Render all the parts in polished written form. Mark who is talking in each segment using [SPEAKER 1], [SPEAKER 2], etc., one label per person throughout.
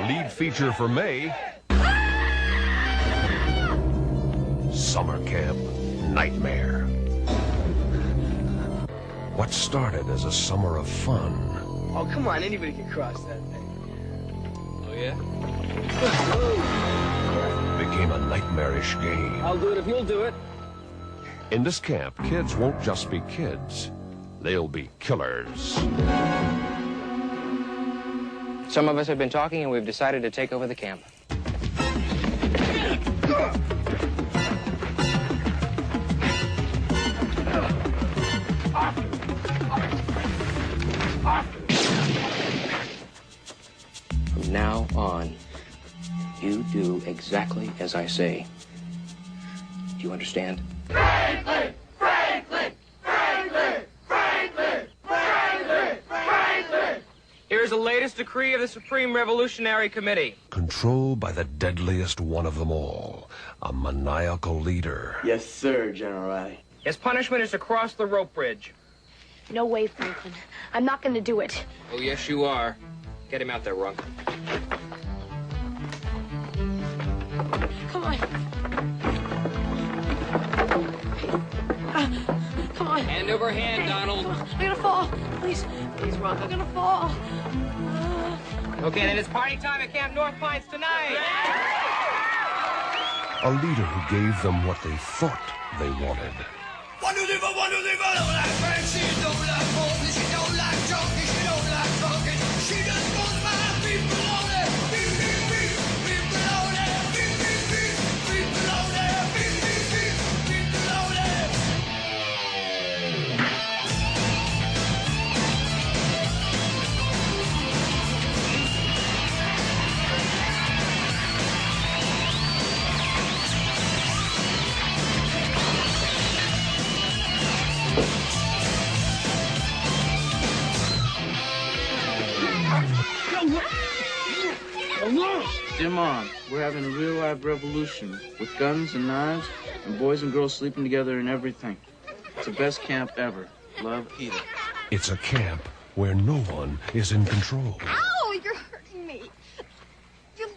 [SPEAKER 1] lead feature for May, Summer Camp Nightmare. What started as a summer of fun.
[SPEAKER 2] Oh, come on, anybody can cross that thing.
[SPEAKER 3] Oh, yeah?
[SPEAKER 1] Became a nightmarish game.
[SPEAKER 2] I'll do it if you'll do it.
[SPEAKER 1] In this camp, kids won't just be kids. They'll be killers.
[SPEAKER 4] Some of us have been talking, and we've decided to take over the camp. From now on, you do exactly as I say. Do you understand?
[SPEAKER 5] Franklin! Franklin! Franklin! Franklin! Franklin! Franklin!
[SPEAKER 4] Here's the latest decree of the Supreme Revolutionary Committee.
[SPEAKER 1] Controlled by the deadliest one of them all, a maniacal leader.
[SPEAKER 2] Yes, sir, General Riley.
[SPEAKER 4] His punishment is to cross the rope bridge.
[SPEAKER 6] No way, Franklin. I'm not gonna do it.
[SPEAKER 4] Oh, yes, you are. Get him out there, Runk.
[SPEAKER 6] Come on. Come on.
[SPEAKER 4] Hand over hand,
[SPEAKER 6] Hey,
[SPEAKER 4] Donald.
[SPEAKER 6] come on. I'm gonna fall. Please, please, Ron, I'm gonna fall.
[SPEAKER 4] Okay, then it's party time at Camp North Pines tonight.
[SPEAKER 1] A leader who gave them what they thought they wanted.
[SPEAKER 5] One who don't like Frank, she don't like Morgan, she don't like junkie, she don't like talking. She just goes by people on it. Beep, beep, beep, people on it. Beep, beep, beep, people on it. Beep, beep, beep, people on it.
[SPEAKER 7] Dim on. We're having a real live revolution with guns and knives and boys and girls sleeping together and everything. It's the best camp ever. Love, Peter.
[SPEAKER 1] It's a camp where no one is in control.
[SPEAKER 6] Ow, you're hurting me. You...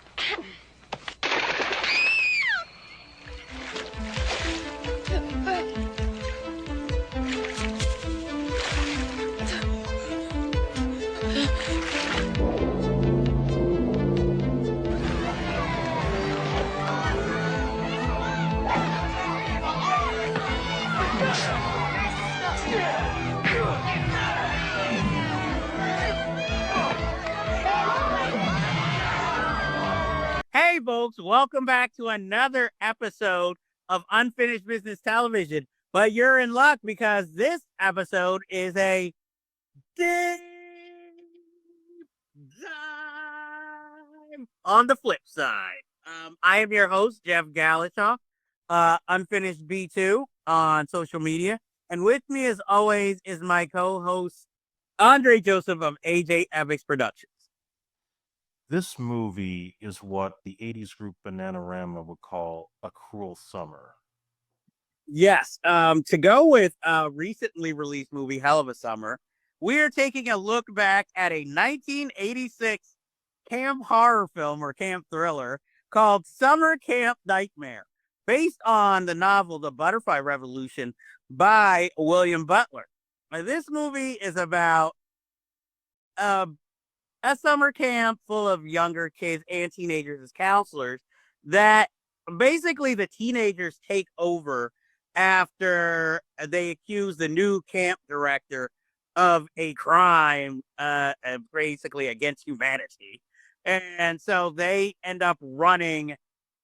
[SPEAKER 8] Hey, folks, welcome back to another episode of Unfinished Business Television. But you're in luck because this episode is a deep dive on the flip side. I am your host, Jeff Galashoff, Unfinished B2 on social media. And with me, as always, is my co-host, Andre Joseph of AJ Epics Productions.
[SPEAKER 9] This movie is what the 80s group Bananarama would call a cruel summer.
[SPEAKER 8] Yes. To go with a recently released movie, Hell of a Summer, we are taking a look back at a 1986 camp horror film or camp thriller called Summer Camp Nightmare, based on the novel The Butterfly Revolution by William Butler. Now, this movie is about a summer camp full of younger kids and teenagers as counselors that basically the teenagers take over after they accuse the new camp director of a crime basically against humanity. And so they end up running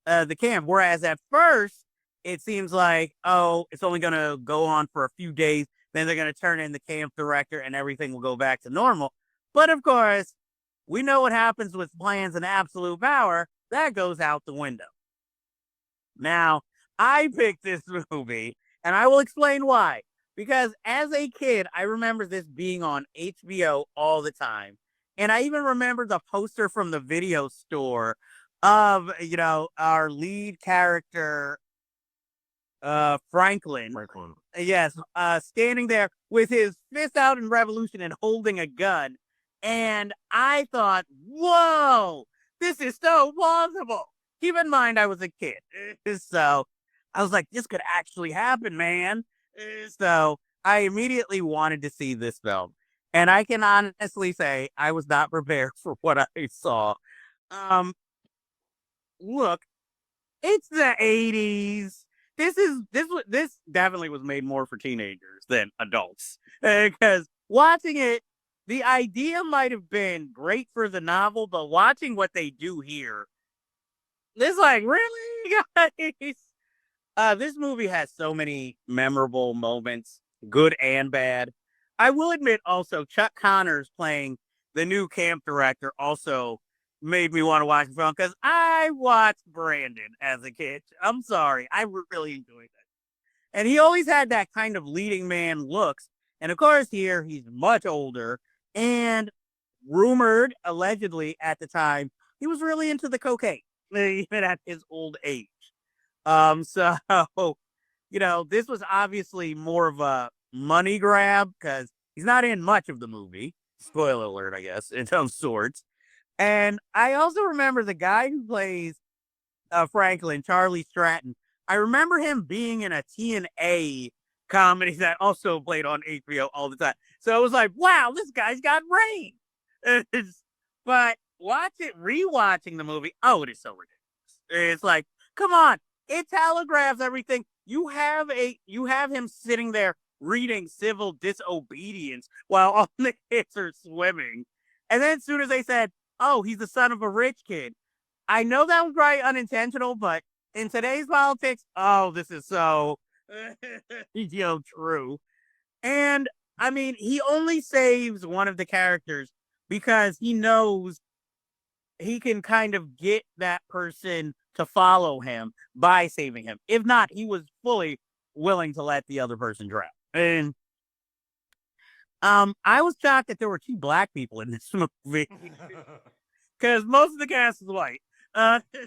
[SPEAKER 8] the camp. Whereas at first, it seems like, oh, it's only going to go on for a few days. Then they're going to turn in the camp director and everything will go back to normal. But of course, we know what happens with plans and absolute power. That goes out the window. Now, I picked this movie, and I will explain why. Because as a kid, I remember this being on HBO all the time. And I even remember the poster from the video store of, our lead character, Franklin. Yes, standing there with his fist out in revolution and holding a gun. And I thought, whoa, This is so plausible. Keep in mind, I was a kid. So I was like, this could actually happen, man. So I immediately wanted to see this film. And I can honestly say I was not prepared for what I saw. Um, Look, it's the 80s. This definitely was made more for teenagers than adults. Because watching it, the idea might have been great for the novel, but watching what they do here, it's like, really, guys? This movie has so many memorable moments, good and bad. I will admit also, Chuck Connors playing the new camp director also made me want to watch the film because I watched Brandon as a kid. I'm sorry, I really enjoyed it. And he always had that kind of leading man looks. And of course, here he's much older and rumored, allegedly at the time, he was really into the cocaine, even at his old age. So this was obviously more of a money grab because he's not in much of the movie. Spoiler alert, I guess, in some sorts. And I also remember the guy who plays Franklin, Charlie Stratton. I remember him being in a TNA comedy that also played on HBO all the time. So it was like, wow, this guy's got range. But rewatching the movie, oh, it is so ridiculous. It's like, come on, it telegraphs everything. You have him sitting there reading civil disobedience while all the kids are swimming. And then as soon as they said, oh, he's the son of a rich kid, I know that was probably unintentional, but in today's politics, oh, this is so true. And I mean, he only saves one of the characters because he knows he can kind of get that person to follow him by saving him. If not, he was fully willing to let the other person drown. And I was shocked that there were 2 black people in this movie because most of the cast is white.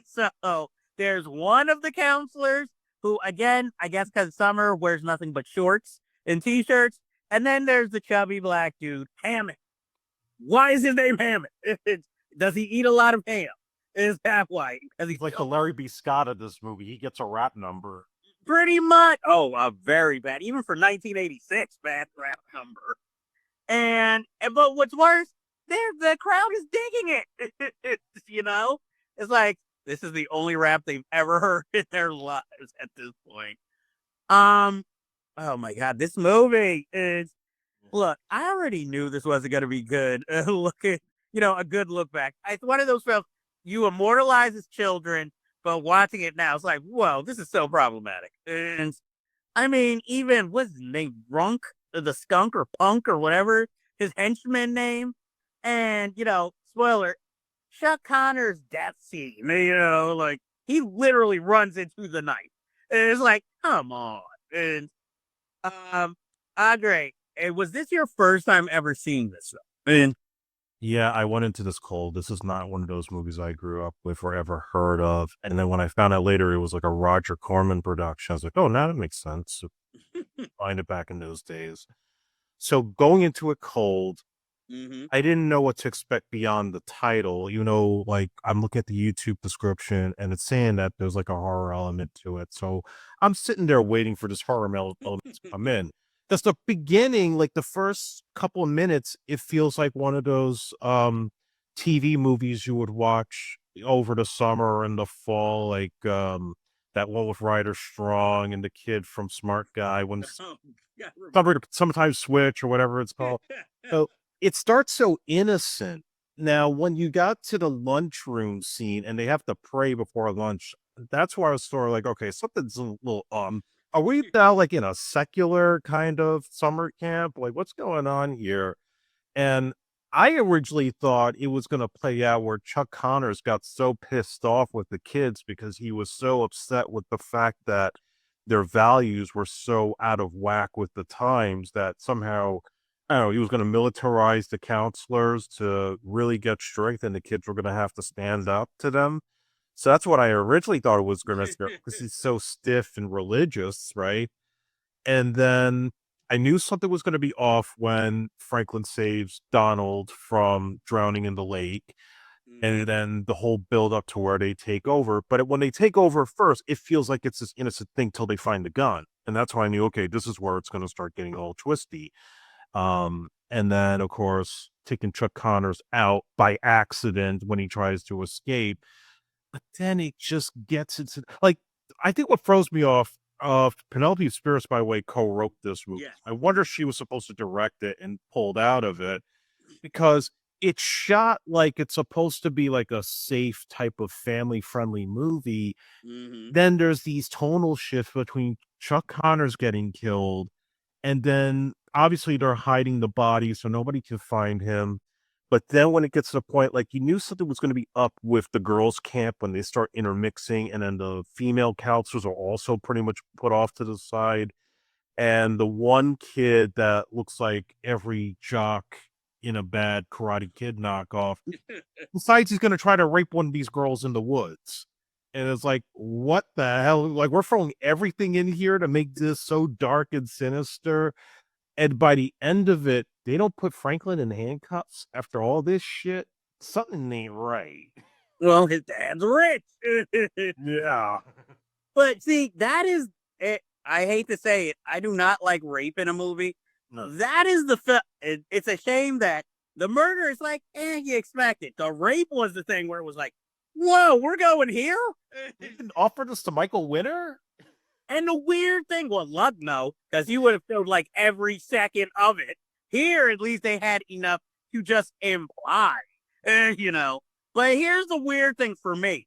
[SPEAKER 8] So there's one of the counselors who, again, I guess because summer wears nothing but shorts and t-shirts, and then there's the chubby black dude, Hammond. Why is his name Hammond? Does he eat a lot of ham? Is that why?
[SPEAKER 9] He's like the Larry B. Scott of this movie. He gets a rap number.
[SPEAKER 8] Pretty much. Oh, very bad. Even for 1986, bad rap number. But what's worse, the crowd is digging it. It's like this is the only rap they've ever heard in their lives at this point. Oh my god, this movie is. Look, I already knew this wasn't going to be good. Look at a good look back. It's one of those films you immortalize as children, but watching it now, it's like, whoa, this is so problematic. And I mean, even what's his name, Runk, the skunk or punk or whatever his henchman name, and spoiler, Chuck Connor's death scene. Like he literally runs into the knife. And it's like, come on. And Andre, was this your first time ever seeing this film?
[SPEAKER 9] Yeah, I went into this cold. This is not one of those movies I grew up with or ever heard of. And then when I found out later it was like a Roger Corman production, I was like, oh, now that makes sense. Find it back in those days. So going into it cold, I didn't know what to expect beyond the title. Like I'm looking at the YouTube description and it's saying that there's like a horror element to it. So I'm sitting there waiting for this horror element to come in. That's the beginning, like the first couple of minutes, it feels like one of those TV movies you would watch over the summer and the fall, like that one with Ryder Strong and the kid from Smart Guy, when sometimes Switch or whatever it's called. So it starts so innocent. Now, when you got to the lunchroom scene and they have to pray before lunch, that's where I was sort of like, okay, something's a little are we now like in a secular kind of summer camp? Like, what's going on here? And I originally thought it was going to play out where Chuck Connors got so pissed off with the kids because he was so upset with the fact that their values were so out of whack with the times that somehow, I don't know, he was going to militarize the counselors to really get strict and the kids were going to have to stand up to them. So that's what I originally thought it was going to be because he's so stiff and religious, right? And then I knew something was going to be off when Franklin saves Donald from drowning in the lake. and then the whole build up to where they take over. But when they take over first, it feels like it's this innocent thing till they find the gun. And that's why I knew, okay, this is where it's going to start getting all twisty. And then, of course, taking Chuck Connors out by accident when he tries to escape. But then it just gets into, like, I think what throws me off, Penelope Spears, by the way, co-wrote this movie.
[SPEAKER 8] Yes.
[SPEAKER 9] I wonder if she was supposed to direct it and pulled out of it, because it's shot like it's supposed to be like a safe type of family-friendly movie. Then there's these tonal shifts between Chuck Connors getting killed, and then obviously they're hiding the body so nobody can find him. But then when it gets to the point, like, you knew something was going to be up with the girls' camp when they start intermixing, and then the female counselors are also pretty much put off to the side. And the one kid that looks like every jock in a bad Karate Kid knockoff decides he's going to try to rape one of these girls in the woods. And it's like, what the hell? Like, we're throwing everything in here to make this so dark and sinister. And by the end of it, they don't put Franklin in handcuffs after all this shit. Something ain't right.
[SPEAKER 8] Well, his dad's rich.
[SPEAKER 9] Yeah.
[SPEAKER 8] But see, that is it. I hate to say it. I do not like rape in a movie.
[SPEAKER 9] No.
[SPEAKER 8] That is it's a shame that the murder is like, you expect it. The rape was the thing where it was like, whoa, we're going here?
[SPEAKER 9] They even offered this to Michael Winner?
[SPEAKER 8] And the weird thing, well, luck, no, because you would have filled like every second of it. Here, at least they had enough to just imply, you know. But here's the weird thing for me.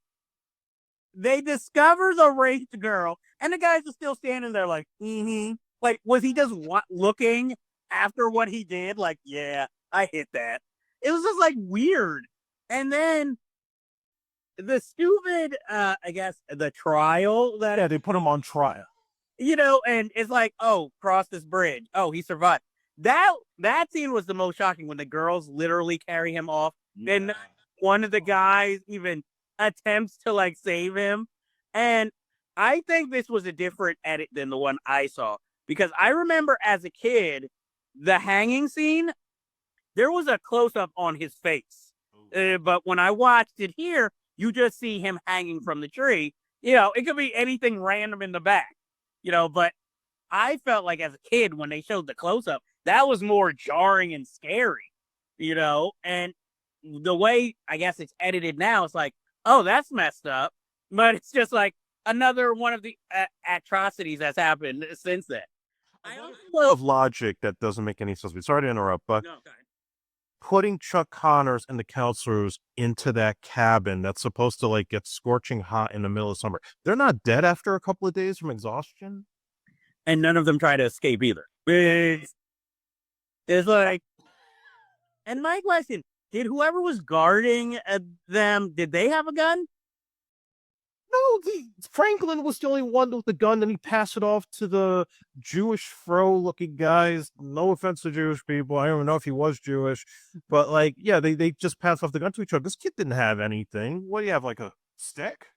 [SPEAKER 8] They discover the raped girl, and the guys are still standing there like, Like, was he just looking after what he did? Like, yeah, I hit that. It was just like weird. And then the stupid, I guess, the trial that.
[SPEAKER 9] Yeah, they put him on trial.
[SPEAKER 8] You know, and it's like, oh, cross this bridge. Oh, he survived. That scene was the most shocking when the girls literally carry him off. Yeah. And one of the guys even attempts to like save him. And I think this was a different edit than the one I saw, because I remember as a kid, the hanging scene, there was a close up on his face. But when I watched it here, you just see him hanging from the tree. You know, it could be anything random in the back, you know, but I felt like as a kid, when they showed the close up, that was more jarring and scary, you know, and the way I guess it's edited now, it's like, oh, that's messed up. But it's just like another one of the atrocities that's happened since then. I don't know
[SPEAKER 9] of logic that doesn't make any sense. Sorry to interrupt, but
[SPEAKER 8] no,
[SPEAKER 9] putting Chuck Connors and the counselors into that cabin that's supposed to like get scorching hot in the middle of summer, they're not dead after a couple of days from exhaustion?
[SPEAKER 8] And none of them try to escape either. It's like, and my question, did whoever was guarding them, did they have a gun?
[SPEAKER 9] No, Franklin was the only one with the gun, and he passed it off to the Jewish fro-looking guys. No offense to Jewish people. I don't even know if he was Jewish. But, like, yeah, they just passed off the gun to each other. This kid didn't have anything. What do you have, like a stick?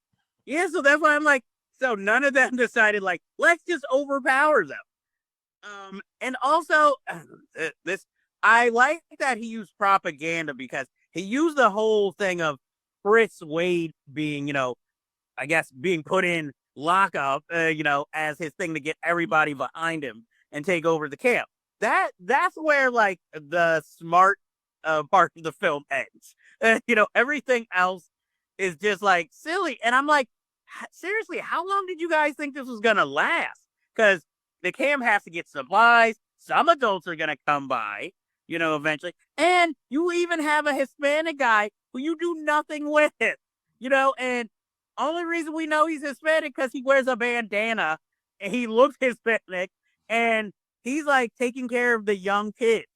[SPEAKER 8] Yeah, so that's why I'm like, so none of them decided, like, let's just overpower them. And also, I like that he used propaganda, because he used the whole thing of Fritz Wade being, you know, I guess being put in lockup, you know, as his thing to get everybody behind him and take over the camp. That's where like the smart part of the film ends. You know, everything else is just like silly. And I'm like, seriously, how long did you guys think this was gonna last? Because the camp has to get supplies. Some adults are gonna come by, you know, eventually. And you even have a Hispanic guy who you do nothing with, you know, and only reason we know he's Hispanic because he wears a bandana and he looks Hispanic, and he's like taking care of the young kids.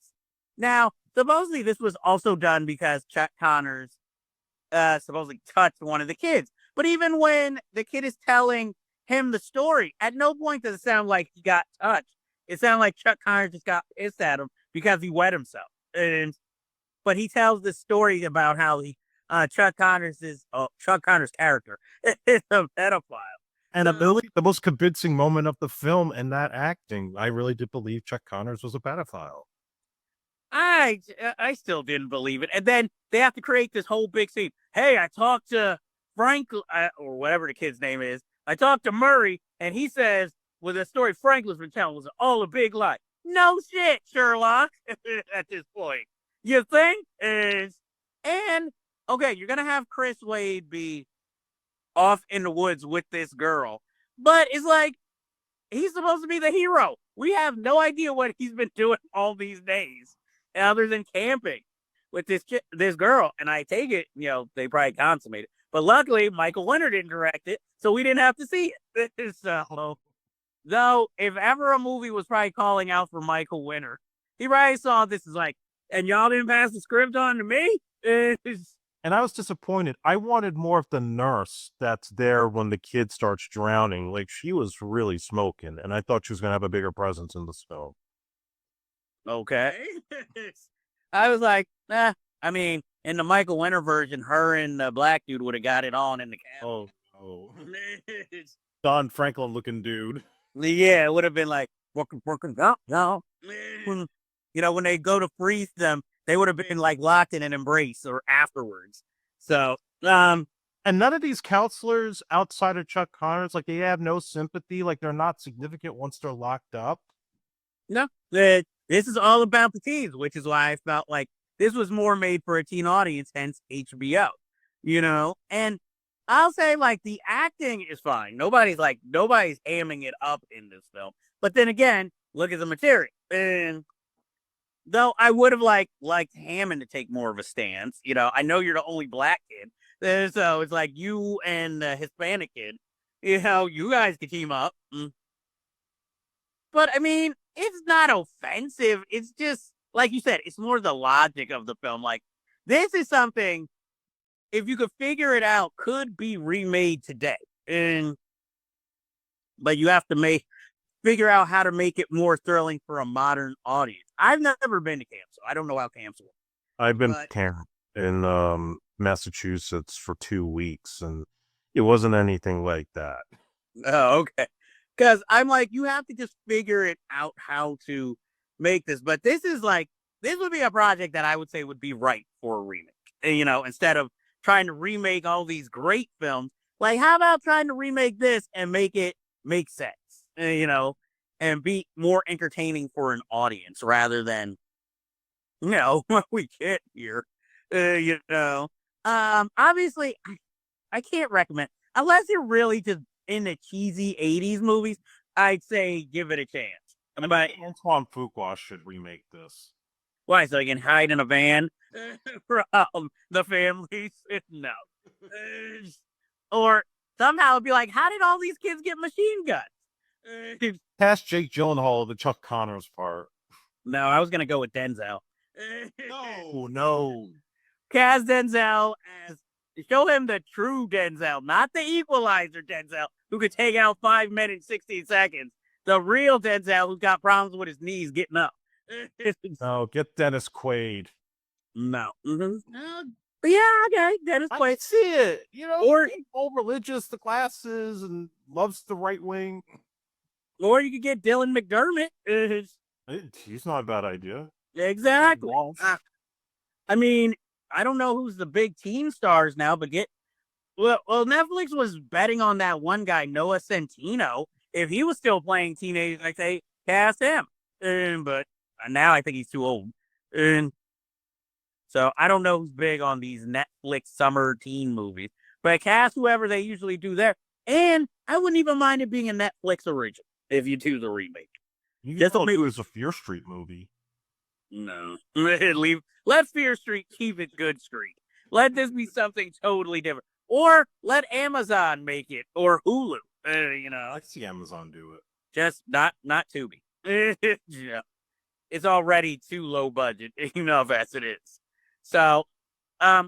[SPEAKER 8] Now, supposedly this was also done because Chuck Connors supposedly touched one of the kids. But even when the kid is telling him the story, at no point does it sound like he got touched. It sounded like Chuck Connors just got pissed at him because he wet himself. But he tells this story about how Chuck Connors' character is a pedophile.
[SPEAKER 9] And really, the most convincing moment of the film and that acting, I really did believe Chuck Connors was a pedophile.
[SPEAKER 8] I still didn't believe it. And then they have to create this whole big scene. Hey, I talked to Frank or whatever the kid's name is. I talked to Murray, and he says, well, the story Franklin's been telling was all a big lie. No shit, Sherlock. At this point, you think is and okay, you're gonna have Chris Wade be off in the woods with this girl, but it's like he's supposed to be the hero. We have no idea what he's been doing all these days, other than camping with this girl. And I take it, they probably consummated. But luckily, Michael Winter didn't direct it, so we didn't have to see it. So, though, if ever a movie was probably calling out for Michael Winter, he probably saw this as like, and y'all didn't pass the script on to me?
[SPEAKER 9] And I was disappointed. I wanted more of the nurse that's there when the kid starts drowning. Like, she was really smoking, and I thought she was going to have a bigger presence in this film.
[SPEAKER 8] Okay. I was like, I mean, in the Michael Winter version, her and the black dude would have got it on in the cabin.
[SPEAKER 9] Oh. Don Franklin looking dude.
[SPEAKER 8] Yeah, it would have been like, working, no. When they go to freeze them, they would have been like locked in an embrace or afterwards. So,
[SPEAKER 9] and none of these counselors outside of Chuck Connors, like, they have no sympathy. Like, they're not significant once they're locked up.
[SPEAKER 8] No, this is all about the teens, which is why I felt like this was more made for a teen audience, hence HBO, and I'll say like the acting is fine. Nobody's hamming it up in this film. But then again, look at the material. And though I would have liked Hammond to take more of a stance, I know you're the only black kid. So it's like you and the Hispanic kid, you guys could team up. But I mean, it's not offensive. It's just, like you said, it's more the logic of the film. Like, this is something, if you could figure it out, could be remade today. But you have to figure out how to make it more thrilling for a modern audience. I've never been to camp, so I don't know how camps work.
[SPEAKER 9] I've been to camp in Massachusetts for 2 weeks, and it wasn't anything like that.
[SPEAKER 8] Oh, okay. Because I'm like, you have to just figure it out how to make this. But this would be a project that I would say would be right for a remake. Instead of trying to remake all these great films, like, how about trying to remake this and make it make sense, and be more entertaining for an audience rather than, what we get here, obviously, I can't recommend, unless you're really just in the cheesy 80s movies, I'd say give it a chance. But
[SPEAKER 9] Antoine Fuqua should remake this.
[SPEAKER 8] Why, so he can hide in a van from the families? No. Or somehow it'd be like, how did all these kids get machine guns?
[SPEAKER 9] Cast Jake Gyllenhaal the Chuck Connors part.
[SPEAKER 8] No, I was going to go with Denzel.
[SPEAKER 9] No.
[SPEAKER 8] Cast Denzel show him the true Denzel, not the equalizer Denzel, who could take out 5 minutes, 16 seconds. The real Denzel who's got problems with his knees getting up.
[SPEAKER 9] No, get Dennis Quaid.
[SPEAKER 8] No. But yeah, okay, Dennis Quaid.
[SPEAKER 9] I see it.
[SPEAKER 8] Or
[SPEAKER 9] all religious, the glasses, and loves the right wing.
[SPEAKER 8] Or you could get Dylan McDermott.
[SPEAKER 9] He's not a bad idea.
[SPEAKER 8] Exactly. I mean, I don't know who's the big teen stars now, but well, Netflix was betting on that one guy, Noah Centineo. If he was still playing teenagers, I'd say cast him. But now I think he's too old. So I don't know who's big on these Netflix summer teen movies, but cast whoever they usually do there. And I wouldn't even mind it being a Netflix original if you do the remake.
[SPEAKER 9] You just don't do it as a Fear Street movie.
[SPEAKER 8] No. Let Fear Street keep it good street. Let this be something totally different. Or let Amazon make it, or Hulu.
[SPEAKER 9] I see Amazon do it.
[SPEAKER 8] Just not Tubi. Yeah. It's already too low budget enough as it is. So,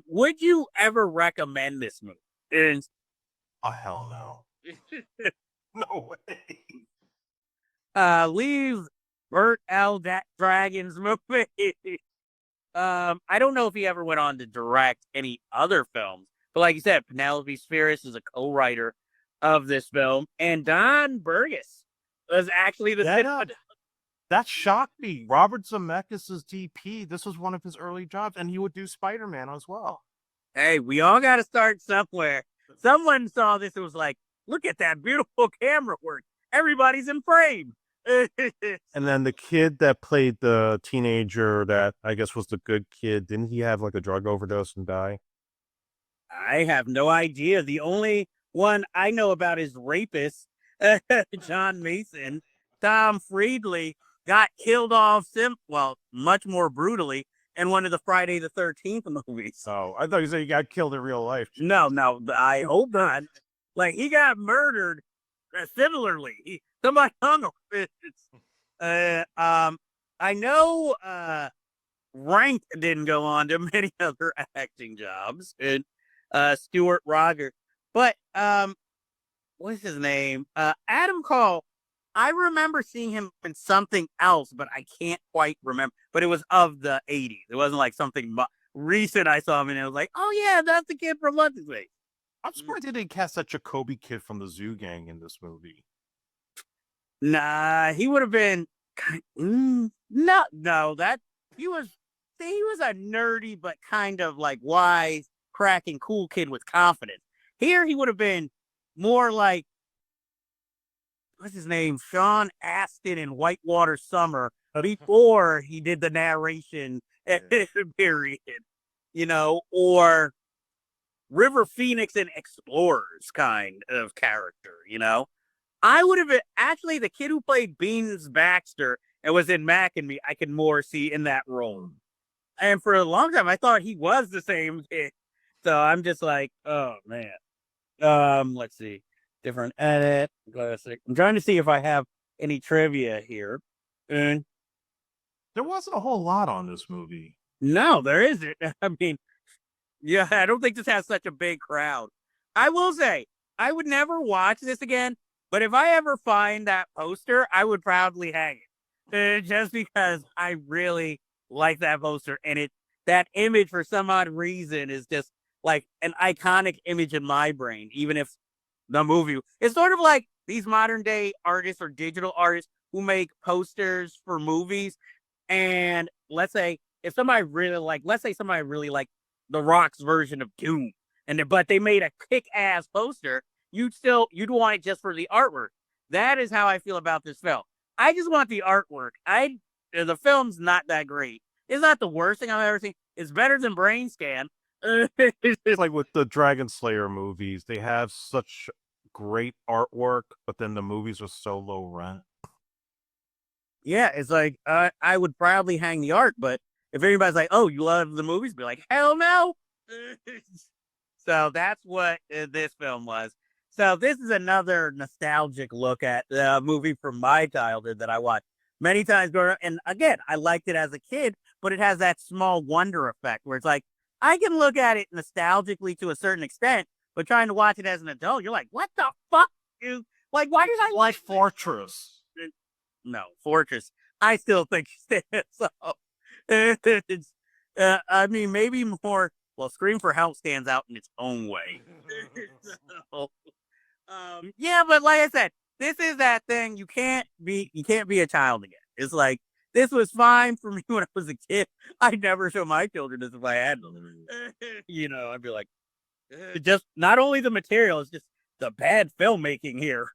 [SPEAKER 8] would you ever recommend this movie?
[SPEAKER 9] Oh, hell no. No way.
[SPEAKER 8] Leave Burt L. Dragon's movie. I don't know if he ever went on to direct any other films, but like you said, Penelope Spheris is a co-writer of this film, and Don Burgess was actually the
[SPEAKER 9] That shocked me. Robert Zemeckis' DP. This was one of his early jobs, and he would do Spider-Man as well.
[SPEAKER 8] Hey, we all got to start somewhere. Someone saw this and was like, look at that beautiful camera work. Everybody's in frame.
[SPEAKER 9] And then the kid that played the teenager that I guess was the good kid, didn't he have like a drug overdose and die?
[SPEAKER 8] I have no idea. The only one I know about is rapist, John Mason. Tom Friedley got killed off, much more brutally in one of the Friday the 13th movies.
[SPEAKER 9] Oh, I thought you said he got killed in real life.
[SPEAKER 8] No, I hope not. Like, he got murdered similarly. Somebody hung him. I know Rank didn't go on to many other acting jobs, and Stuart Roger. But what's his name? Adam Call. I remember seeing him in something else, but I can't quite remember. But it was of the 80s. It wasn't like something recent I saw him and it was like, oh yeah, that's the kid from London Space.
[SPEAKER 9] I'm surprised they didn't cast that Jacoby kid from the Zoo Gang in this movie.
[SPEAKER 8] Nah, he would have been that he was a nerdy but kind of like wise, cracking, cool kid with confidence. Here he would have been more like, what's his name? Sean Astin in Whitewater Summer before he did the narration period, or River Phoenix in Explorers kind of character, I would have actually the kid who played Beans Baxter and was in Mac and Me, I could more see in that role. And for a long time, I thought he was the same kid. So I'm just like, oh man. Let's see. Different edit. Classic. I'm trying to see if I have any trivia here. And
[SPEAKER 9] there wasn't a whole lot on this movie.
[SPEAKER 8] No, there isn't. I mean, yeah, I don't think this has such a big crowd. I will say, I would never watch this again, but if I ever find that poster, I would proudly hang it. Just because I really like that poster, and that image for some odd reason is just like an iconic image in my brain, even if the movie. It's sort of like these modern day artists or digital artists who make posters for movies. And let's say somebody really liked The Rock's version of Doom, but they made a kick-ass poster, you'd want it just for the artwork. That is how I feel about this film. I just want the artwork. The film's not that great. It's not the worst thing I've ever seen. It's better than Brain Scan.
[SPEAKER 9] It's like with the Dragon Slayer movies, they have such great artwork, but then the movies are so low rent.
[SPEAKER 8] Yeah, it's like I would proudly hang the art, but if anybody's like, "Oh, you love the movies," be like, "Hell no!" So that's what this film was. So this is another nostalgic look at the movie from my childhood that I watched many times growing up. And again, I liked it as a kid, but it has that small wonder effect where it's like, I can look at it nostalgically to a certain extent, but trying to watch it as an adult, you're like, what the fuck, dude? Like, why did I
[SPEAKER 9] like Fortress?
[SPEAKER 8] No, Fortress. I still think so. I mean, maybe more. Well, Scream for Help stands out in its own way. So, yeah, but like I said, this is that thing. You can't be a child again. It's like, this was fine for me when I was a kid. I'd never show my children this if I had them. I'd be like, just not only the material, it's just the bad filmmaking here.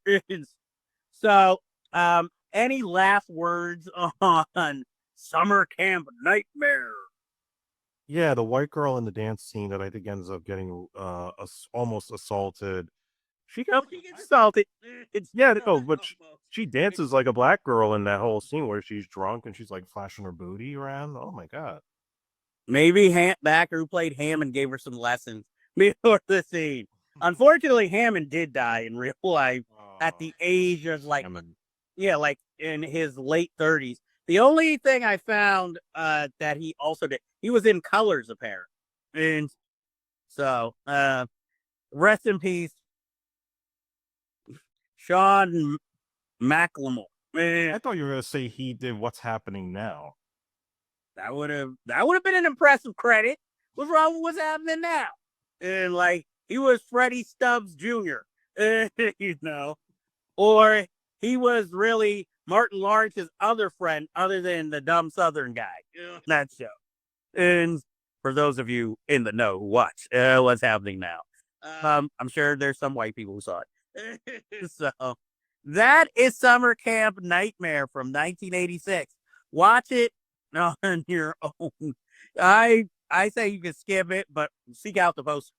[SPEAKER 8] So, any last words on Summer Camp Nightmare?
[SPEAKER 9] Yeah, the white girl in the dance scene that I think ends up getting almost assaulted. She gets
[SPEAKER 8] assaulted.
[SPEAKER 9] But she dances like a black girl in that whole scene where she's drunk and she's like flashing her booty around. Oh my god!
[SPEAKER 8] Maybe Backer, who played Hammond, gave her some lessons before the scene. Unfortunately, Hammond did die in real life at the age of like in his late 30s. The only thing I found that he also did, he was in Colors, apparently. And so, rest in peace, Sean McLemore.
[SPEAKER 9] I thought you were going to say he did What's Happening Now.
[SPEAKER 8] That would have been an impressive credit. What's wrong with What's Happening Now? And like, he was Freddie Stubbs Jr., or he was really Martin Lawrence's other friend, other than the dumb Southern guy on that show. And for those of you in the know who watch what's happening now, I'm sure there's some white people who saw it. So that is Summer Camp Nightmare from 1986. Watch it on your own. I say you can skip it, but seek out the poster.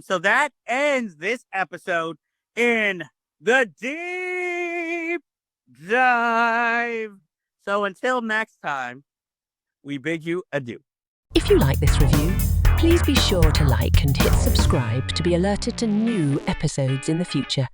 [SPEAKER 8] So that ends this episode in the deep dive. So until next time, we bid you adieu.
[SPEAKER 3] If you like this review, please be sure to like and hit subscribe to be alerted to new episodes in the future.